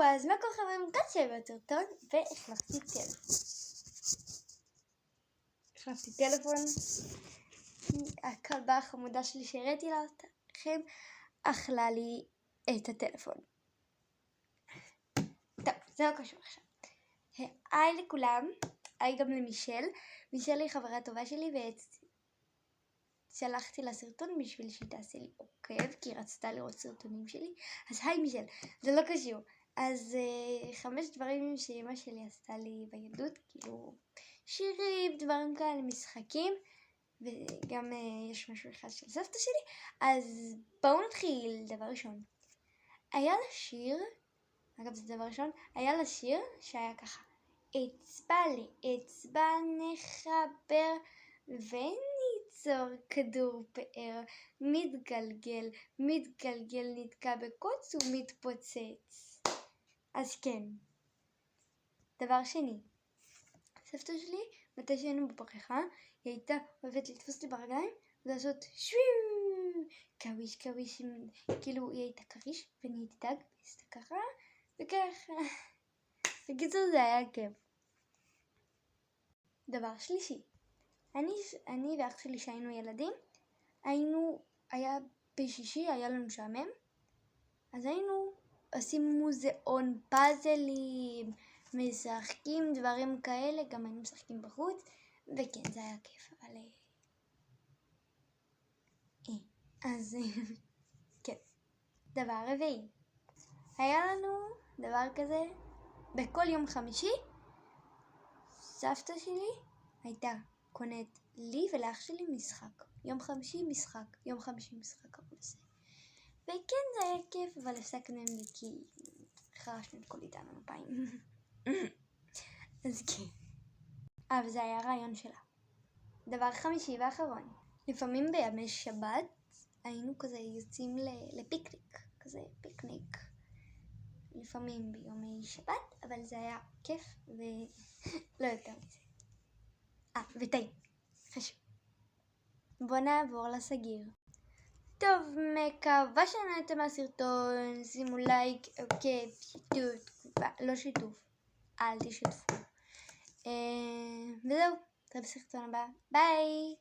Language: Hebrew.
אז מה כל חברים כאן שבסרטון והחלפתי טלפון. החלפתי טלפון, הכלבה החמודה שלי שהראיתי לכם אכלה לי את הטלפון. טוב, זה לא קשור עכשיו. היי לכולם, היי גם למישל. מישל היא חברה טובה שלי ושלחתי לה סרטון בשביל שהיא תעשה לי עוקב, כי היא רצתה לראות סרטונים שלי. אז היי מישל, זה לא קשור. אז 5 דברים שאמא שלי עשתה לי בילדות, כאילו שירים, דברים כאלה, משחקים, וגם יש משהו אחד של סבתא שלי. אז בואו נתחיל. דבר ראשון, היה לה שיר, אגב זה דבר ראשון, היה לה שיר שהיה ככה: אצבע לאצבע נחבר וניצור כדור פאר, מתגלגל מתגלגל נתקע בקוץ ומתפוצץ. אז כן. דבר שני, סבתא שלי, מתי שהיינו בפרחה, היא הייתה אוהבת לתפוס לי ברגליים ולעשות שווים, קוויש קוויש, כאילו היא הייתה קריש ואני הייתי דג, ועשתה ככה וככה. בקיצור זה היה כיף. דבר שלישי, אני ואח שלי שהיינו ילדים, היה בשישי, היה לנו משעמם, אז היינו עושים מוזיאון, פאזלים, משחקים, דברים כאלה, גם היינו משחקים בחוץ, וכן זה היה כיף, אבל אז כן. דבר רביעי, היה לנו דבר כזה, בכל יום חמישי סבתא שלי הייתה קונת לי ולאח שלי משחק. יום חמישי משחק, יום חמישי משחק ערוץ. וכן זה היה כיף, אבל הפסקנו עם זה כי חרשנו את כל עידן המפיים. אז כן. אבל זה היה רעיון שלה. דבר חמישי ואחרון, לפעמים בימי שבת היינו כזה יוצאים לפיקניק, כזה פיקניק. לפעמים ביומי שבת, אבל זה היה כיף ולא יותר מזה. וטעים, חשוב. בוא נעבור לסגיר. טוב, מקווה שנהנתם מהסרטון, שימו לייק, עוקב, שיתוף, תגובה, לא שיתוף, אל תשתפו. וזהו, נתראה בסרטון הבא, ביי!